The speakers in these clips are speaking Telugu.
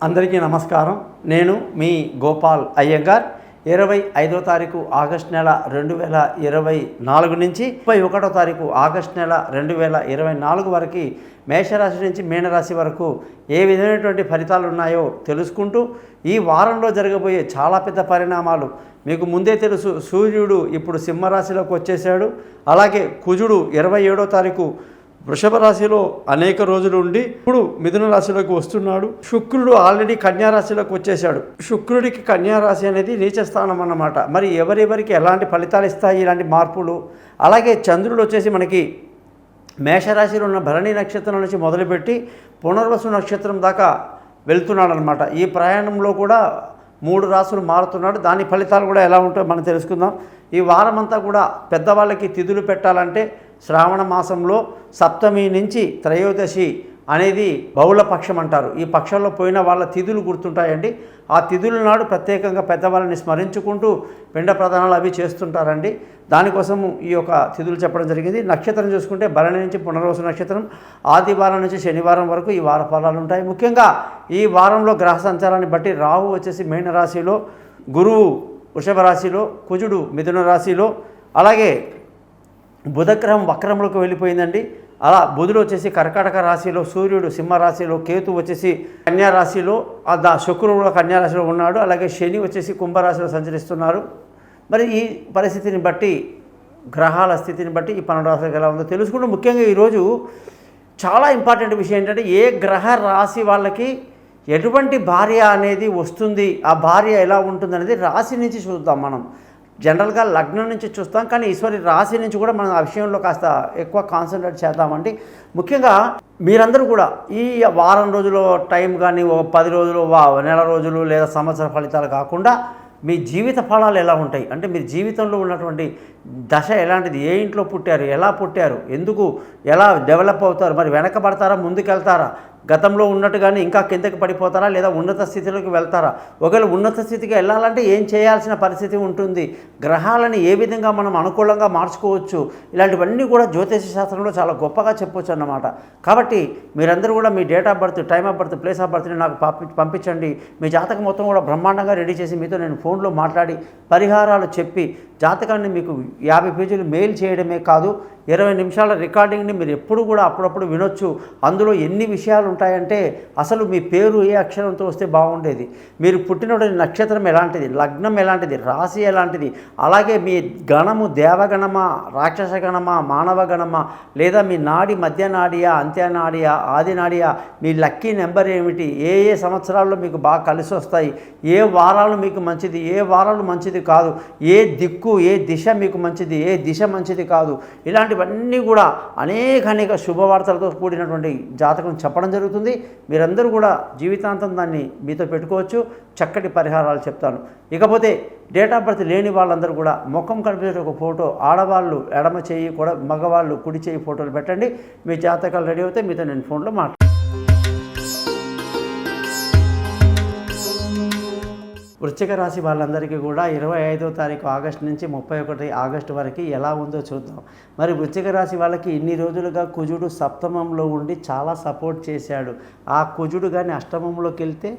అందరికీ నమస్కారం. నేను మీ గోపాల్ అయ్యంగార్. 25వ తారీఖు ఆగస్టు నెల 2024 నుంచి 31వ తారీఖు ఆగస్టు నెల 2024 వరకు మేషరాశి నుంచి మీనరాశి వరకు ఏ విధమైనటువంటి ఫలితాలు ఉన్నాయో తెలుసుకుంటూ ఈ వారంలో జరగబోయే చాలా పెద్ద పరిణామాలు మీకు ముందే తెలుసు. సూర్యుడు ఇప్పుడు సింహరాశిలోకి వచ్చేసాడు. అలాగే కుజుడు 27వ తారీఖు వృషభ రాశిలో అనేక రోజులు ఉండి ఇప్పుడు మిథున రాశిలోకి వస్తున్నాడు. శుక్రుడు ఆల్రెడీ కన్యా రాశిలోకి వచ్చేసాడు. శుక్రుడికి కన్యా రాశి అనేది నీచ స్థానం అన్నమాట. మరి ఎవరెవరికి ఎలాంటి ఫలితాలు ఇస్తాయి ఇలాంటి మార్పులు? అలాగే చంద్రుడు వచ్చేసి మనకి మేషరాశిలో ఉన్న భరణి నక్షత్రం నుంచి మొదలుపెట్టి పునర్వసు నక్షత్రం దాకా వెళ్తున్నాడు అనమాట. ఈ ప్రయాణంలో కూడా 3 రాశులు మారుతున్నాడు. దాని ఫలితాలు కూడా ఎలా ఉంటాయో మనం తెలుసుకుందాం. ఈ వారం అంతా కూడా పెద్దవాళ్ళకి తిథులు పెట్టాలంటే శ్రావణ మాసంలో సప్తమి నుంచి త్రయోదశి అనేది బహుళ పక్షం అంటారు. ఈ పక్షంలో పోయిన వాళ్ళ తిథులు గుర్తుంటాయండి. ఆ తిథుల నాడు ప్రత్యేకంగా పెద్దవాళ్ళని స్మరించుకుంటూ పిండ ప్రదానాలు అవి చేస్తుంటారండి. దానికోసం ఈ యొక్క తిథులు చెప్పడం జరిగింది. నక్షత్రం చూసుకుంటే భరణి నుంచి పునర్వసు నక్షత్రం, ఆదివారం నుంచి శనివారం వరకు ఈ వార ఫలాలు ఉంటాయి. ముఖ్యంగా ఈ వారంలో గ్రహ సంచారాన్ని బట్టి రాహు వచ్చేసి మీన రాశిలో, గురువు వృషభ రాశిలో, కుజుడు మిథున రాశిలో, అలాగే బుధగ్రహం వక్రంలోకి వెళ్ళిపోయిందండి. అలా బుధుడు వచ్చేసి కర్కాటక రాశిలో, సూర్యుడు సింహరాశిలో, కేతు వచ్చేసి కన్యా రాశిలో, శుక్రుడు కన్యా రాశిలో ఉన్నాడు. అలాగే శని వచ్చేసి కుంభరాశిలో సంచరిస్తున్నారు. మరి ఈ పరిస్థితిని బట్టి, గ్రహాల స్థితిని బట్టి ఈ 12 రాశులకు ఎలా ఉందో తెలుసుకుంటూ ముఖ్యంగా ఈరోజు చాలా ఇంపార్టెంట్ విషయం ఏంటంటే ఏ గ్రహ రాశి వాళ్ళకి ఎటువంటి భార్య అనేది వస్తుంది, ఆ భార్య ఎలా ఉంటుంది అనేది రాశి నుంచి చూద్దాం. మనం జనరల్గా లగ్నం నుంచి చూస్తాం, కానీ ఈశ్వరి రాశి నుంచి కూడా మనం ఆ విషయంలో కాస్త ఎక్కువ కాన్సన్ట్రేట్ చేద్దామండి. ముఖ్యంగా మీరందరూ కూడా ఈ వారం రోజులు టైం కానీ, 10 రోజులు, నెల రోజులు లేదా సంవత్సర ఫలితాలు కాకుండా మీ జీవిత ఫలాలు ఎలా ఉంటాయి అంటే మీరు జీవితంలో ఉన్నటువంటి దశ ఎలాంటిది, ఏ ఇంట్లో పుట్టారు, ఎలా పుట్టారు, ఎందుకు ఎలా డెవలప్ అవుతారు, మరి వెనకబడతారా, ముందుకెళ్తారా, గతంలో ఉన్నట్టుగానే ఇంకా కిందకి పడిపోతారా, లేదా ఉన్నత స్థితిలోకి వెళ్తారా, ఒకవేళ ఉన్నత స్థితికి వెళ్ళాలంటే ఏం చేయాల్సిన పరిస్థితి ఉంటుంది, గ్రహాలని ఏ విధంగా మనం అనుకూలంగా మార్చుకోవచ్చు, ఇలాంటివన్నీ కూడా జ్యోతిష శాస్త్రంలో చాలా గొప్పగా చెప్పొచ్చు అన్నమాట. కాబట్టి మీరందరూ కూడా మీ date of birth, time of birth, place of బర్త్ని నాకు పంపించండి. మీ జాతకం మొత్తం కూడా బ్రహ్మాండంగా రెడీ చేసి మీతో నేను ఫోన్లో మాట్లాడి పరిహారాలు చెప్పి జాతకాన్ని మీకు 50 పేజీలు మెయిల్ చేయడమే కాదు, 20 నిమిషాల రికార్డింగ్ని మీరు ఎప్పుడు కూడా అప్పుడప్పుడు వినొచ్చు. అందులో ఎన్ని విషయాలు ఉంటాయంటే అసలు మీ పేరు ఏ అక్షరంతో వస్తే బాగుండేది, మీరు పుట్టినటువంటి నక్షత్రం ఎలాంటిది, లగ్నం ఎలాంటిది, రాశి ఎలాంటిది, అలాగే మీ గణము దేవగణమా, రాక్షస గణమా, మానవ గణమా, లేదా మీ నాడి మధ్య నాడియా, అంత్య నాడియా, ఆది నాడియా, మీ లక్కీ నెంబర్ ఏమిటి, ఏ ఏ సంవత్సరాల్లో మీకు బాగా కలిసి వస్తాయి, ఏ వారాలు మీకు మంచిది, ఏ వారాలు మంచిది కాదు, ఏ దిక్కు, ఏ దిశ మీకు మంచిది, ఏ దిశ మంచిది కాదు, ఇలాంటివన్నీ కూడా అనేక శుభవార్తలతో కూడినటువంటి జాతకం చెప్పడం జరుగుతుంది. మీరందరూ కూడా జీవితాంతం దాన్ని మీతో పెట్టుకోవచ్చు. చక్కటి పరిహారాలు చెప్తాను. ఇకపోతే డేట్ ఆఫ్ బర్త్ లేని వాళ్ళందరూ కూడా ముఖం కనిపించే ఒక ఫోటో, ఆడవాళ్ళు ఎడమ చేయి కూడా, మగవాళ్ళు కుడి చేయి ఫోటోలు పెట్టండి. మీ జాతకాలు రెడీ అవుతే మీతో నేను ఫోన్లో మాట్లాడతాను. వృశ్చిక రాశి వాళ్ళందరికీ కూడా 25వ తారీఖు ఆగస్టు నుంచి 31 ఆగస్టు వరకు ఎలా ఉందో చూద్దాం. మరి వృశ్చిక రాశి వాళ్ళకి ఇన్ని రోజులుగా కుజుడు సప్తమంలో ఉండి చాలా సపోర్ట్ చేశాడు. ఆ కుజుడు కానీ అష్టమంలోకి వెళ్తే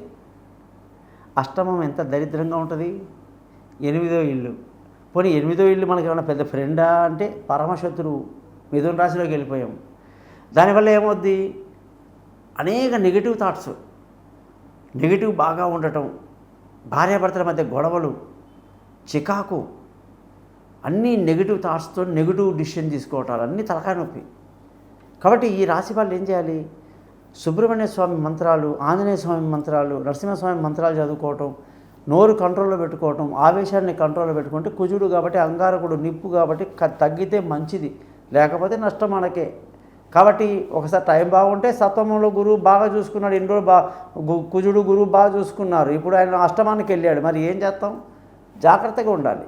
అష్టమం ఎంత దరిద్రంగా ఉంటుంది, 8వ ఇల్లు. పోనీ 8వ ఇల్లు మనకి ఏమైనా పెద్ద ఫ్రెండా అంటే పరమశత్రువు. మిథున రాశిలోకి వెళ్ళిపోయాం. దానివల్ల ఏమవుద్ది, అనేక నెగిటివ్ థాట్స్, నెగిటివ్ బాగా ఉండటం, భార్యాభర్తల మధ్య గొడవలు, చికాకు, అన్నీ నెగిటివ్ థాట్స్తో నెగిటివ్ డిసిషన్ తీసుకోవటాలు, అన్నీ తలకాయ నొప్పి. కాబట్టి ఈ రాశి వాళ్ళు ఏం చేయాలి, సుబ్రహ్మణ్య స్వామి మంత్రాలు, ఆంజనేయ స్వామి మంత్రాలు, నరసింహస్వామి మంత్రాలు చదువుకోవటం, నోరు కంట్రోల్లో పెట్టుకోవటం, ఆవేశాన్ని కంట్రోల్లో పెట్టుకుంటే కుజుడు కాబట్టి, అంగారకుడు నిప్పు కాబట్టి తగ్గితే మంచిది, లేకపోతే నష్టం మనకే. కాబట్టి ఒకసారి టైం బాగుంటే సప్తమంలో గురువు బాగా చూసుకున్నాడు, ఇన్ని రోజులు కుజుడు గురువు బాగా చూసుకున్నారు, ఇప్పుడు ఆయన అష్టమానికి వెళ్ళాడు. మరి ఏం చేస్తాం, జాగ్రత్తగా ఉండాలి.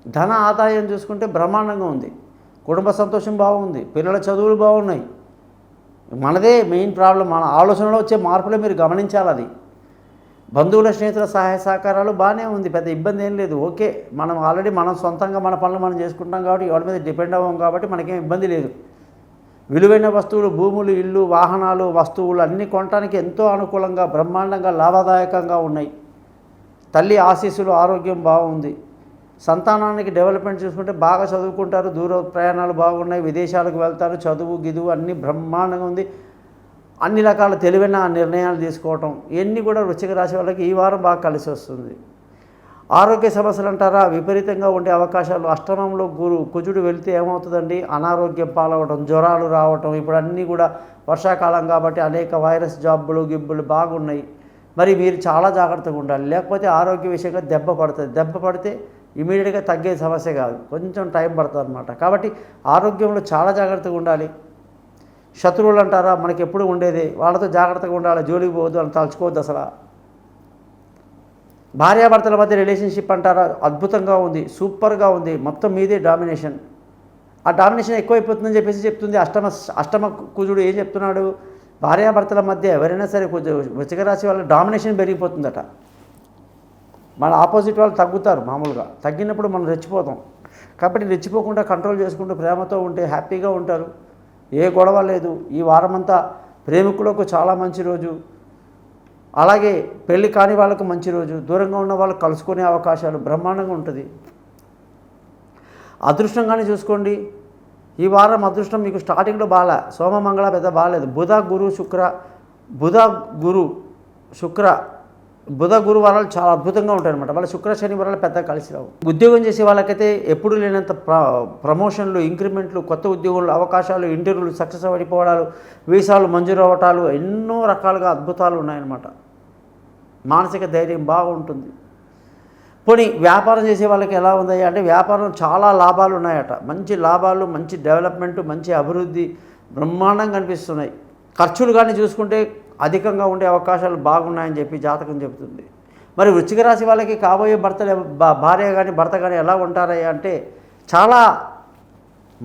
ధన ఆదాయం చూసుకుంటే బ్రహ్మాండంగా ఉంది, కుటుంబ సంతోషం బాగుంది, పిల్లల చదువులు బాగున్నాయి. మనదే మెయిన్ ప్రాబ్లం, మన ఆలోచనలో వచ్చే మార్పులే మీరు గమనించాలి. అది బంధువుల స్నేహితుల సహాయ సహకారాలు బాగానే ఉంది, పెద్ద ఇబ్బంది ఏం లేదు. ఓకే, మనం ఆల్రెడీ మనం సొంతంగా మన పనులు మనం చేసుకుంటాం కాబట్టి ఎవరి మీద డిపెండ్ అవ్వం కాబట్టి మనకేం ఇబ్బంది లేదు. విలువైన వస్తువులు, భూములు, ఇల్లు, వాహనాలు, వస్తువులు అన్నీ కొనడానికి ఎంతో అనుకూలంగా, బ్రహ్మాండంగా, లాభదాయకంగా ఉన్నాయి. తల్లి ఆశీస్సులు, ఆరోగ్యం బాగుంది. సంతానానికి డెవలప్మెంట్ చూసుకుంటే బాగా చదువుకుంటారు, దూర ప్రయాణాలు బాగున్నాయి, విదేశాలకు వెళ్తారు, చదువు గిదువు అన్నీ బ్రహ్మాండంగా ఉంది. అన్ని రకాల తెలివైన నిర్ణయాలు తీసుకోవటం ఇవన్నీ కూడా వృశ్చిక రాశి వాళ్ళకి ఈ వారం బాగా కలిసి వస్తుంది. ఆరోగ్య సమస్యలు అంటారా, విపరీతంగా ఉండే అవకాశాలు. అష్టమంలో కుజుడు వెళితే ఏమవుతుందండి, అనారోగ్యం పాలవడం, జ్వరాలు రావటం. ఇప్పుడు అన్నీ కూడా వర్షాకాలం కాబట్టి అనేక వైరస్ జబ్బులు గిబ్బులు బాగున్నాయి. మరి మీరు చాలా జాగ్రత్తగా ఉండాలి, లేకపోతే ఆరోగ్య విషయంగా దెబ్బ పడుతుంది. దెబ్బ పడితే ఇమీడియట్గా తగ్గే సమస్య కాదు, కొంచెం టైం పడుతుంది అన్నమాట. కాబట్టి ఆరోగ్యంలో చాలా జాగ్రత్తగా ఉండాలి. శత్రువులు అంటారా, మనకి ఎప్పుడు ఉండేది, వాళ్ళతో జాగ్రత్తగా ఉండాలి, జోలికి పోవద్దు అని తలుచుకోవద్దు అసలు. భార్యాభర్తల మధ్య రిలేషన్షిప్ అంటారా, అద్భుతంగా ఉంది, సూపర్గా ఉంది, మొత్తం మీదే డామినేషన్. ఆ డామినేషన్ ఎక్కువైపోతుందని చెప్పేసి చెప్తుంది అష్టమ కుజుడు. ఏం చెప్తున్నాడు, భార్యాభర్తల మధ్య ఎవరైనా సరే వృశ్చిక రాశి వాళ్ళ డామినేషన్ పెరిగిపోతుందట. మన ఆపోజిట్ వాళ్ళు తగ్గుతారు, మామూలుగా తగ్గినప్పుడు మనం రెచ్చిపోతాం. కాబట్టి రెచ్చిపోకుండా కంట్రోల్ చేసుకుంటూ ప్రేమతో ఉంటే హ్యాపీగా ఉంటారు, ఏ గొడవ లేదు. ఈ వారమంతా ప్రేమికులకు చాలా మంచి రోజు. అలాగే పెళ్ళి కాని వాళ్ళకు మంచి రోజు, దూరంగా ఉన్న వాళ్ళకు కలుసుకునే అవకాశాలు బ్రహ్మాండంగా ఉంటుంది. అదృష్టంగానే చూసుకోండి, ఈ వారం అదృష్టం మీకు స్టార్టింగ్లో బాగా, సోమ మంగళ పెద్ద బాగాలేదు. బుధ గురు వారాలు చాలా అద్భుతంగా ఉంటాయి అనమాట. వాళ్ళ శుక్ర శని వారాలు పెద్దగా కలిసి రావు. ఉద్యోగం చేసే వాళ్ళకైతే ఎప్పుడు లేనంత ప్రమోషన్లు, ఇంక్రిమెంట్లు, కొత్త ఉద్యోగులు, అవకాశాలు, ఇంటర్వ్యూలు సక్సెస్ అయిపోవడాలు, వీసాలు మంజూరు అవ్వటాలు, ఎన్నో రకాలుగా అద్భుతాలు ఉన్నాయన్నమాట. మానసిక ధైర్యం బాగుంటుంది. పోనీ వ్యాపారం చేసే వాళ్ళకి ఎలా ఉంది అంటే, వ్యాపారం చాలా లాభాలు ఉన్నాయట. మంచి లాభాలు, మంచి డెవలప్మెంట్, మంచి అభివృద్ధి బ్రహ్మాండంగా కనిపిస్తున్నాయి. ఖర్చులు కానీ చూసుకుంటే అధికంగా ఉండే అవకాశాలు బాగున్నాయని చెప్పి జాతకం చెబుతుంది. మరి వృశ్చిక రాశి వాళ్ళకి కాబోయే భార్య కానీ భర్త కానీ ఎలా ఉంటారయ్యా అంటే, చాలా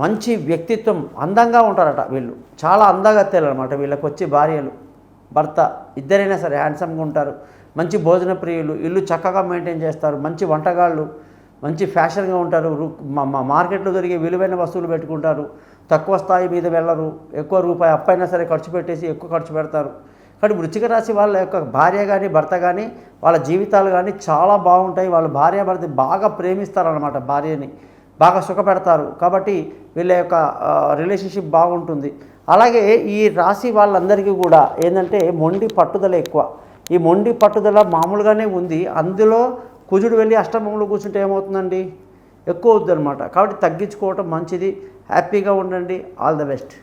మంచి వ్యక్తిత్వం, అందంగా ఉంటారట వీళ్ళు. చాలా అందగత్తెలు అనమాట వీళ్ళకి వచ్చే భార్యలు, భర్త ఇద్దరైనా సరే హ్యాండ్సమ్గా ఉంటారు. మంచి భోజన ప్రియులు, ఇల్లు చక్కగా మెయింటైన్ చేస్తారు, మంచి వంటగాళ్ళు, మంచి ఫ్యాషన్గా ఉంటారు, మార్కెట్లో దొరికే విలువైన వస్తువులు పెట్టుకుంటారు, తక్కువ స్థాయి మీద వెళ్ళరు, ఎక్కువ రూపాయి అప్పైనా సరే ఖర్చు పెట్టేసి ఎక్కువ ఖర్చు పెడతారు. కాబట్టి వృశ్చిక రాశి వాళ్ళ యొక్క భార్య కానీ భర్త కానీ వాళ్ళ జీవితాలు కానీ చాలా బాగుంటాయి. వాళ్ళ భార్యాభర్త బాగా ప్రేమిస్తారనమాట, భార్యని బాగా సుఖపెడతారు. కాబట్టి వీళ్ళ యొక్క రిలేషన్షిప్ బాగుంటుంది. అలాగే ఈ రాశి వాళ్ళందరికీ కూడా ఏంటంటే మొండి పట్టుదల ఎక్కువ. ఈ మొండి పట్టుదల మామూలుగానే ఉంది, అందులో కుజుడు వెళ్ళి అష్టమంలో కూర్చుంటే ఏమవుతుందండి, ఎక్కువ అవుతుంది అనమాట. కాబట్టి తగ్గించుకోవటం మంచిది. హ్యాపీగా ఉండండి. All the best.